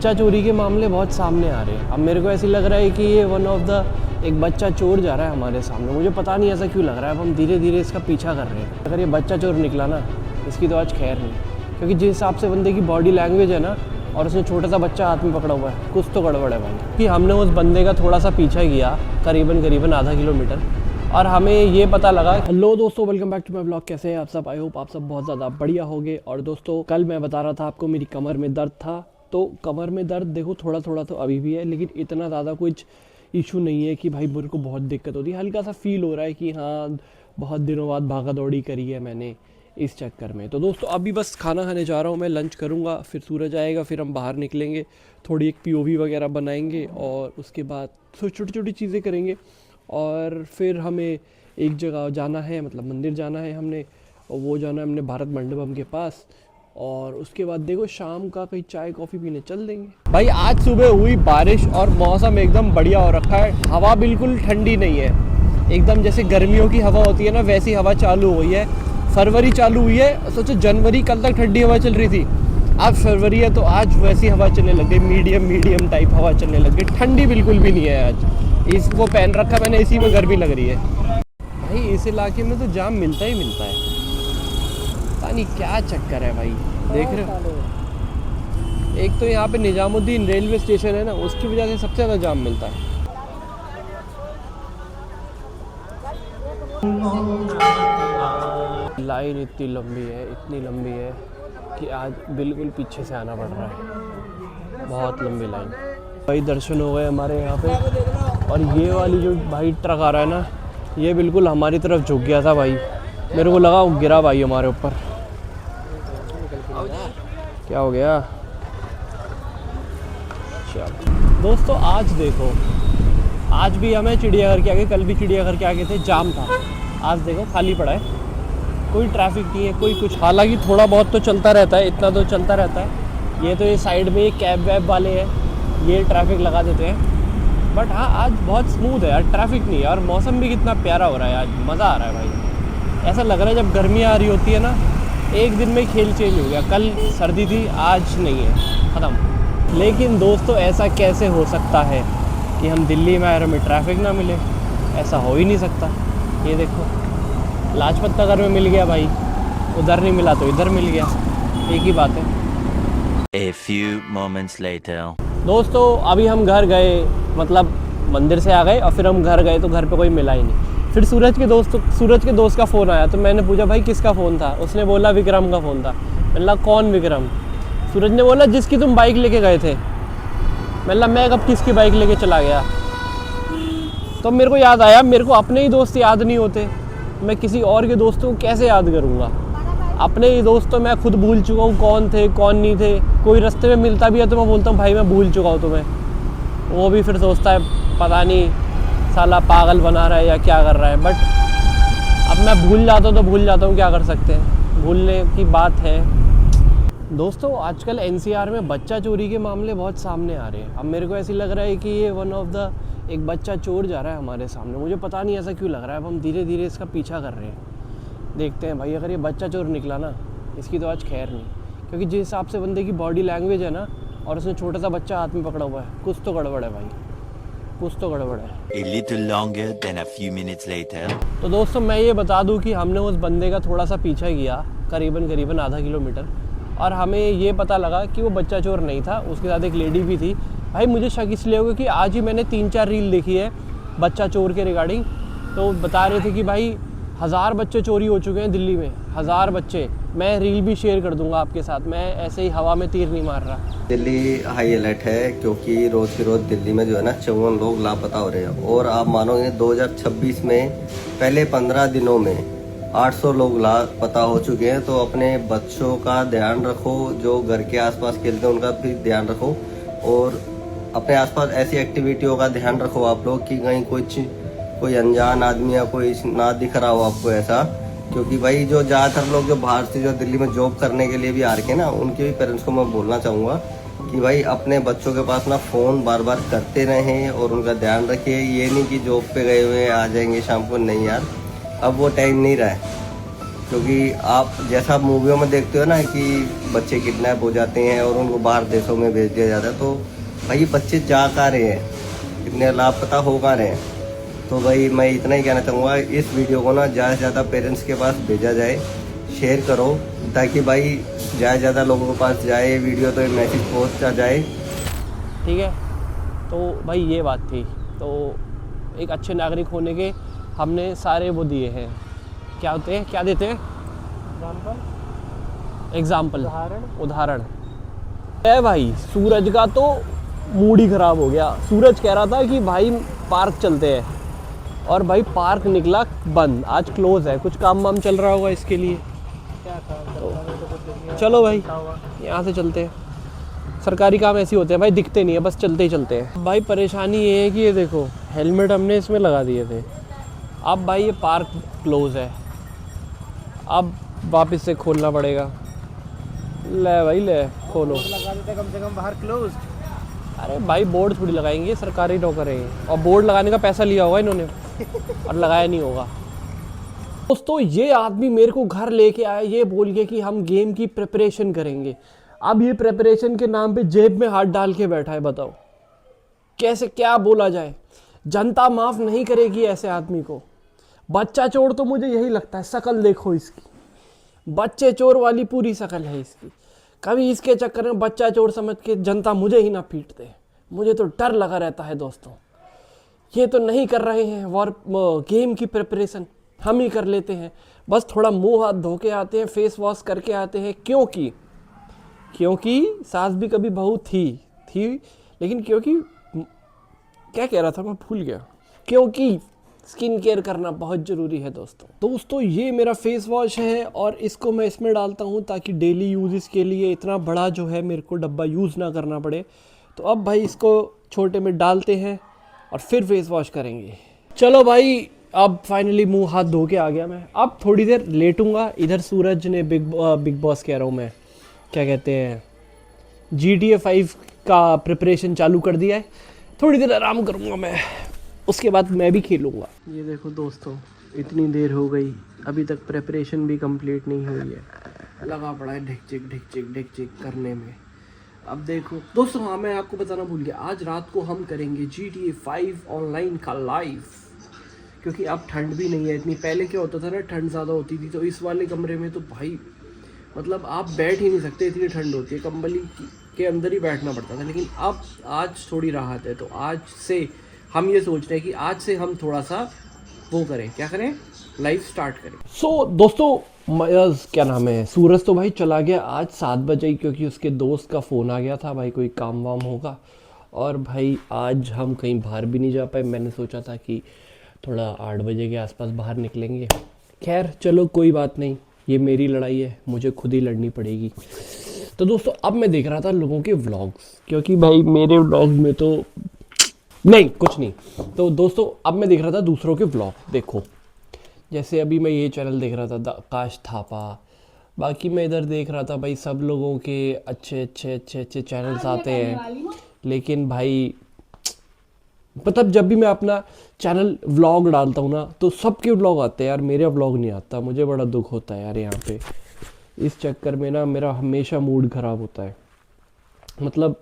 बच्चा चोरी के मामले बहुत सामने आ रहे हैं। अब मेरे को ऐसे लग रहा है कि ये वन ऑफ द एक बच्चा चोर जा रहा है हमारे सामने। मुझे पता नहीं ऐसा क्यों लग रहा है। अब हम धीरे धीरे इसका पीछा कर रहे हैं। अगर ये बच्चा चोर निकला ना, इसकी तो आज खैर नहीं, क्योंकि जिस हिसाब से बंदे की बॉडी लैंग्वेज है ना, और उसने छोटा सा बच्चा हाथ में पकड़ा हुआ है, कुछ तो गड़बड़ है भाई। कि हमने उस बंदे का थोड़ा सा पीछा किया, करीबन आधा किलोमीटर, और हमें ये पता लगा। हेलो दोस्तों, welcome back to my blog. कैसे हैं आप सब? आई होप आप सब बहुत ज़्यादा बढ़िया होंगे। और दोस्तों, कल मैं बता रहा था आपको मेरी कमर में दर्द था, तो कमर में दर्द देखो थोड़ा थोड़ा तो अभी भी है, लेकिन इतना ज़्यादा कुछ इशू नहीं है कि भाई मेरे को बहुत दिक्कत होती है। हल्का सा फील हो रहा है कि हाँ, बहुत दिनों बाद भागा दौड़ी करी है मैंने इस चक्कर में। तो दोस्तों, अभी बस खाना खाने जा रहा हूँ मैं, लंच करूँगा, फिर सूरज आएगा, फिर हम बाहर निकलेंगे, थोड़ी एक POV वगैरह बनाएंगे, और उसके बाद छोटी छोटी चीज़ें करेंगे। और फिर हमें एक जगह जाना है, मतलब मंदिर जाना है हमने, और वो जाना है हमने भारत मंडपम के पास। और उसके बाद देखो शाम का कहीं चाय कॉफ़ी पीने चल देंगे। भाई आज सुबह हुई बारिश और मौसम एकदम बढ़िया हो रखा है। हवा बिल्कुल ठंडी नहीं है, एकदम जैसे गर्मियों की हवा होती है ना, वैसी हवा चालू हुई है। फरवरी चालू हुई है, सोचो जनवरी कल तक ठंडी हवा चल रही थी, आज फरवरी है तो आज वैसी हवा चलने लग गई, मीडियम टाइप हवा चलने लग गई। ठंडी बिल्कुल भी नहीं है आज। इसको पहन रखा मैंने, इसी में गर्मी लग रही है। भाई इस इलाके में तो जाम मिलता ही मिलता है, पता नहीं क्या चक्कर है भाई। देख रहे हो, एक तो यहाँ पे निजामुद्दीन रेलवे स्टेशन है ना, उसकी वजह से सबसे ज़्यादा जाम मिलता है। लाइन इतनी लंबी है कि आज बिल्कुल पीछे से आना पड़ रहा है, बहुत लंबी लाइन। भाई दर्शन हो गए हमारे यहाँ पे। और ये वाली जो भाई ट्रक आ रहा है ना, ये बिल्कुल हमारी तरफ झुक गया था भाई, मेरे को लगा वो गिरा भाई हमारे ऊपर। क्या हो गया? चलो दोस्तों, आज देखो, आज भी हमें चिड़ियाघर के आगे, कल भी चिड़ियाघर के आगे थे, जाम था। आज देखो खाली पड़ा है, कोई ट्रैफिक नहीं है, कोई कुछ। हालांकि थोड़ा बहुत तो चलता रहता है, इतना तो चलता रहता है। ये तो ये साइड में कैब वैब वाले हैं, ये ट्रैफिक लगा देते हैं। बट हाँ, आज बहुत स्मूथ है यार, ट्रैफिक नहीं है, और मौसम भी कितना प्यारा हो रहा है आज, मज़ा आ रहा है भाई। ऐसा लग रहा है जब गर्मी आ रही होती है ना, एक दिन में खेल चेंज हो गया। कल सर्दी थी, आज नहीं है, ख़त्म। लेकिन दोस्तों, ऐसा कैसे हो सकता है कि हम दिल्ली में आए और हमें ट्रैफिक ना मिले? ऐसा हो ही नहीं सकता। ये देखो, लाजपत नगर में मिल गया भाई, उधर नहीं मिला तो इधर मिल गया, एक ही बात है। A few moments later. दोस्तों, अभी हम घर गए, मतलब मंदिर से आ गए, और फिर हम घर गए तो घर पे कोई मिला ही नहीं। फिर सूरज के दोस्त का फ़ोन आया, तो मैंने पूछा भाई किसका फ़ोन था? उसने बोला विक्रम का फ़ोन था। मैंने बोला कौन विक्रम? सूरज ने बोला जिसकी तुम बाइक लेके गए थे। मैंने बोला मैं कब किसकी बाइक लेके चला गया? तो मेरे को याद आया, मेरे को अपने ही दोस्त याद नहीं होते, मैं किसी और के दोस्तों को कैसे याद करूँगा? अपने ही दोस्त तो मैं खुद भूल चुका हूँ कौन थे कौन नहीं थे। कोई रास्ते में मिलता भी है तो मैं बोलता हूँ भाई मैं भूल चुका हूँ तुम्हें, वो भी फिर सोचता है पता नहीं साला पागल बना रहा है या क्या कर रहा है। बट अब मैं भूल जाता हूँ तो भूल जाता हूँ, क्या कर सकते हैं, भूलने की बात है। दोस्तों, आजकल NCR में बच्चा चोरी के मामले बहुत सामने आ रहे हैं। अब मेरे को ऐसे लग रहा है कि ये वन ऑफ द एक बच्चा चोर जा रहा है हमारे सामने। मुझे पता नहीं ऐसा क्यों लग रहा है। अब हम धीरे धीरे इसका पीछा कर रहे हैं। देखते हैं भाई, अगर ये बच्चा चोर निकला ना, इसकी तो आज खैर नहीं, क्योंकि जिस हिसाब से बंदे की बॉडी लैंग्वेज है ना, और उसने छोटा सा बच्चा हाथ में पकड़ा हुआ है, कुछ तो गड़बड़ है भाई, कुछ तो गड़बड़ है। A little longer than a few minutes later. तो दोस्तों, मैं ये बता दूं कि हमने उस बंदे का थोड़ा सा पीछा किया, करीबन आधा किलोमीटर, और हमें ये पता लगा कि वो बच्चा चोर नहीं था, उसके साथ एक लेडी भी थी। भाई मुझे शक इसलिए होगा कि आज ही मैंने 3-4 रील देखी है बच्चा चोर के रिगार्डिंग, तो बता रहे थे कि भाई 1000 बच्चे चोरी हो चुके हैं दिल्ली में, 1000 बच्चे। मैं रील भी शेयर कर दूंगा आपके साथ, मैं ऐसे ही हवा में तीर नहीं मार रहा। दिल्ली हाई अलर्ट है, क्योंकि रोज़ के रोज़ दिल्ली में जो है ना 54 लोग लापता हो रहे हैं। और आप मानोगे 2026 में पहले 15 दिनों में 800 लोग लापता हो चुके हैं। तो अपने बच्चों का ध्यान रखो, जो घर के आसपास खेलते हैं उनका भी ध्यान रखो, और अपने आसपास ऐसी एक्टिविटियों का ध्यान रखो आप लोग कि कहीं कोई अनजान आदमी या कोई ना दिख रहा हो आपको ऐसा। क्योंकि भाई जो ज़्यादातर लोग जो बाहर से जो दिल्ली में जॉब करने के लिए भी आ रखे हैं ना, उनके भी पेरेंट्स को मैं बोलना चाहूँगा कि भाई अपने बच्चों के पास ना फ़ोन बार बार करते रहें और उनका ध्यान रखिए। ये नहीं कि जॉब पे गए हुए आ जाएंगे शाम को, नहीं यार, अब वो टाइम नहीं रहा है। क्योंकि आप जैसा मूवियों में देखते हो ना कि बच्चे किडनैप हो जाते हैं और उनको बाहर देशों में भेज दिया जाता है, तो भाई बच्चे जा कहाँ रहे हैं, इतने लापता हो कहाँ रहे हैं। तो भाई मैं इतना ही कहना चाहूँगा, इस वीडियो को ना ज़्यादा से ज़्यादा पेरेंट्स के पास भेजा जाए, शेयर करो, ताकि भाई ज़्यादा से ज़्यादा लोगों के पास जाए वीडियो, तो मैसेज पहुँचा जाए। ठीक है, तो भाई ये बात थी। तो एक अच्छे नागरिक होने के हमने सारे वो दिए हैं, क्या होते हैं, क्या देते हैं, एग्जाम्पल, उदाहरण है। भाई सूरज का तो मूड ही ख़राब हो गया। सूरज कह रहा था कि भाई पार्क चलते हैं, और भाई पार्क निकला बंद, आज क्लोज है, कुछ काम वाम चल रहा होगा इसके लिए। तो चलो भाई यहाँ से चलते हैं। सरकारी काम ऐसे होते हैं भाई, दिखते नहीं है, बस चलते ही चलते हैं। भाई परेशानी ये है कि ये देखो हेलमेट हमने इसमें लगा दिए थे, अब भाई ये पार्क क्लोज है, अब वापस से खोलना पड़ेगा। ले भाई ले खोलो, लगा देते कम से कम बाहर क्लोज। अरे भाई बोर्ड थोड़ी लगाएंगे, सरकारी नौकर है ये, और बोर्ड लगाने का पैसा लिया होगा इन्होंने और लगाया नहीं होगा। दोस्तों ये आदमी मेरे को घर लेके आया ये बोल के कि हम गेम की प्रिपरेशन करेंगे। अब ये प्रिपरेशन के नाम पे जेब में हाथ डाल के बैठा है, बताओ कैसे, क्या बोला जाए। जनता माफ़ नहीं करेगी ऐसे आदमी को। बच्चा चोर तो मुझे यही लगता है, शकल देखो इसकी, बच्चे चोर वाली पूरी शकल है इसकी। कभी इसके चक्कर में बच्चा चोर समझ के जनता मुझे ही ना पीट दे, मुझे तो डर लगा रहता है। दोस्तों ये तो नहीं कर रहे हैं गेम की प्रिपरेशन, हम ही कर लेते हैं, बस थोड़ा मुंह हाथ धो के आते हैं, फेस वॉश करके आते हैं। क्योंकि सास भी कभी बहू थी, लेकिन क्योंकि क्या कह रहा था मैं भूल गया, क्योंकि स्किन केयर करना बहुत ज़रूरी है। दोस्तों ये मेरा फेस वॉश है और इसको मैं इसमें डालता हूँ ताकि डेली यूज़ के लिए इतना बड़ा जो है मेरे को डब्बा यूज़ ना करना पड़े। तो अब भाई इसको छोटे में डालते हैं और फिर फेस वॉश करेंगे। चलो भाई अब फाइनली मुंह हाथ धो के आ गया मैं, अब थोड़ी देर लेटूंगा। इधर सूरज ने बिग बॉस कह रहा हूँ मैं, क्या कहते हैं, GTA 5 का प्रिपरेशन चालू कर दिया है। थोड़ी देर आराम करूँगा मैं, उसके बाद मैं भी खेलूँगा। ये देखो दोस्तों इतनी देर हो गई, अभी तक प्रिपरेशन भी कंप्लीट नहीं हुई है, लगा पड़ा है ढिक चिक करने में। अब देखो दोस्तों, हाँ मैं आपको बताना भूल गया, आज रात को हम करेंगे GTA 5 ऑनलाइन का लाइव, क्योंकि अब ठंड भी नहीं है इतनी। पहले क्या होता था ना, ठंड ज़्यादा होती थी, तो इस वाले कमरे में तो भाई मतलब आप बैठ ही नहीं सकते, इतनी ठंड होती है, कंबली के अंदर ही बैठना पड़ता था। लेकिन अब आज थोड़ी राहत है, तो आज से हम ये सोच रहे हैं कि आज से हम थोड़ा सा वो करें, क्या करें, लाइव स्टार्ट करें। सो दोस्तों क्या नाम है, सूरज तो भाई चला गया आज 7 बजे ही, क्योंकि उसके दोस्त का फ़ोन आ गया था, भाई कोई काम वाम होगा। और भाई आज हम कहीं बाहर भी नहीं जा पाए, मैंने सोचा था कि थोड़ा 8 बजे के आसपास बाहर निकलेंगे। खैर चलो कोई बात नहीं, ये मेरी लड़ाई है, मुझे खुद ही लड़नी पड़ेगी। तो दोस्तों अब मैं देख रहा था लोगों के व्लॉग्स, क्योंकि भाई मेरे व्लॉग में तो नहीं कुछ नहीं। तो दोस्तों अब मैं देख रहा था दूसरों के व्लॉग। देखो जैसे अभी मैं ये चैनल देख रहा था काश थापा, बाकी मैं इधर देख रहा था भाई सब लोगों के अच्छे चैनल्स आते हैं। लेकिन भाई मतलब जब भी मैं अपना चैनल व्लॉग डालता हूँ ना, तो सबके व्लॉग आते हैं यार, मेरा व्लॉग नहीं आता। मुझे बड़ा दुख होता है यार यहाँ पे, इस चक्कर में ना मेरा हमेशा मूड ख़राब होता है। मतलब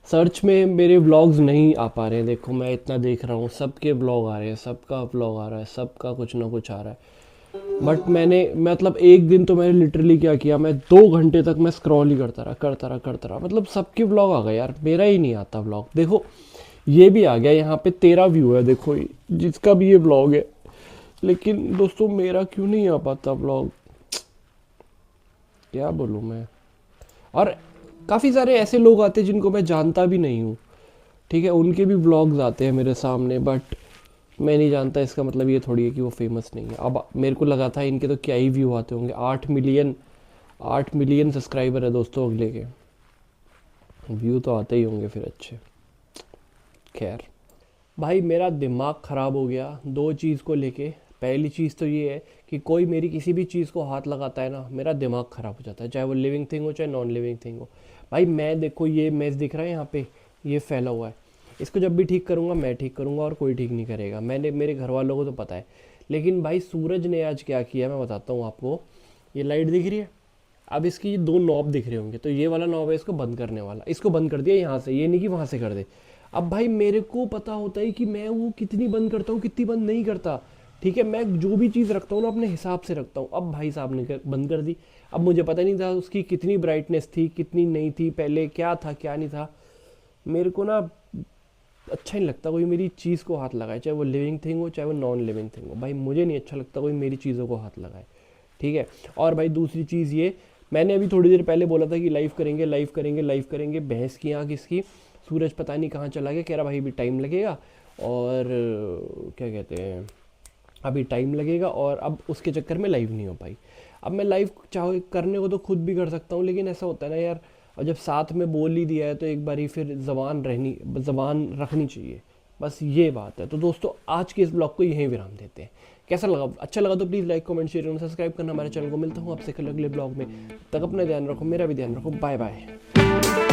सर्च में मेरे व्लॉग्स नहीं आ पा रहे हैं। देखो मैं इतना देख रहा हूँ, सबके व्लॉग आ रहे हैं, सबका व्लॉग आ रहा है, सबका कुछ ना कुछ आ रहा है। बट मैंने मतलब एक दिन तो मैंने लिटरली क्या किया, मैं 2 घंटे तक मैं स्क्रॉल ही करता रहा। मतलब सबके व्लॉग आ गए यार, मेरा ही नहीं आता व्लॉग। देखो ये भी आ गया, यहाँ पे 13 व्यू है, देखो जिसका भी ये व्लॉग है। लेकिन दोस्तों मेरा क्यों नहीं आ पाता व्लॉग, क्या बोलूँ मैं। और काफ़ी सारे ऐसे लोग आते हैं जिनको मैं जानता भी नहीं हूँ, ठीक है, उनके भी व्लॉग्स आते हैं मेरे सामने, बट मैं नहीं जानता। इसका मतलब ये थोड़ी है कि वो फेमस नहीं है। अब मेरे को लगा था इनके तो क्या ही व्यू आते होंगे, 8 मिलियन सब्सक्राइबर है दोस्तों अगले के, व्यू तो आते ही होंगे फिर अच्छे। खैर भाई मेरा दिमाग ख़राब हो गया 2 चीज़ को लेके। पहली चीज़ तो ये है कि कोई मेरी किसी भी चीज़ को हाथ लगाता है ना, मेरा दिमाग ख़राब हो जाता है, चाहे वो लिविंग थिंग हो चाहे नॉन लिविंग थिंग हो। भाई मैं देखो ये मैच दिख रहा है यहाँ पे, ये फैला हुआ है, इसको जब भी ठीक करूँगा मैं ठीक करूँगा और कोई ठीक नहीं करेगा। मेरे घर वालों को तो पता है। लेकिन भाई सूरज ने आज क्या किया मैं बताता हूँ आपको। ये लाइट दिख रही है, अब इसकी 2 नॉब दिख रहे होंगे, तो ये वाला नॉब है इसको बंद करने वाला, इसको बंद कर दिया यहाँ से, ये नहीं कि वहाँ से कर दे। अब भाई मेरे को पता होता है कि मैं वो कितनी बंद करता हूँ कितनी बंद नहीं करता, ठीक है। मैं जो भी चीज़ रखता हूँ ना अपने हिसाब से रखता हूँ। अब भाई साहब ने बंद कर दी। अब मुझे पता नहीं था उसकी कितनी ब्राइटनेस थी कितनी नहीं थी, पहले क्या था क्या नहीं था। मेरे को ना अच्छा नहीं लगता कोई मेरी चीज़ को हाथ लगाए, चाहे वो लिविंग थिंग हो चाहे वो नॉन लिविंग थिंग हो। भाई मुझे नहीं अच्छा लगता कोई मेरी चीज़ों को हाथ लगाए, ठीक है। और भाई दूसरी चीज़ ये, मैंने अभी थोड़ी देर पहले बोला था कि लाइव करेंगे लाइव करेंगे लाइव करेंगे, भैंस की आँख इसकी। सूरज पता नहीं कहाँ चला गया, कह रहा भाई अभी टाइम लगेगा, और क्या कहते हैं अभी टाइम लगेगा, और अब उसके चक्कर में लाइव नहीं हो पाई। अब मैं लाइव चाहे करने को तो खुद भी कर सकता हूँ, लेकिन ऐसा होता है ना यार, और जब साथ में बोल ही दिया है तो एक बारी फिर ज़बान रखनी चाहिए, बस ये बात है। तो दोस्तों आज के इस ब्लॉग को यहीं विराम देते हैं। कैसा लगा, अच्छा लगा तो प्लीज़ लाइक कमेंट शेयर और सब्सक्राइब करना हमारे चैनल को। मिलता हूँ आपसे कल अगले ब्लॉग में, तब तक अपना ध्यान रखो, मेरा भी ध्यान रखो, बाय बाय।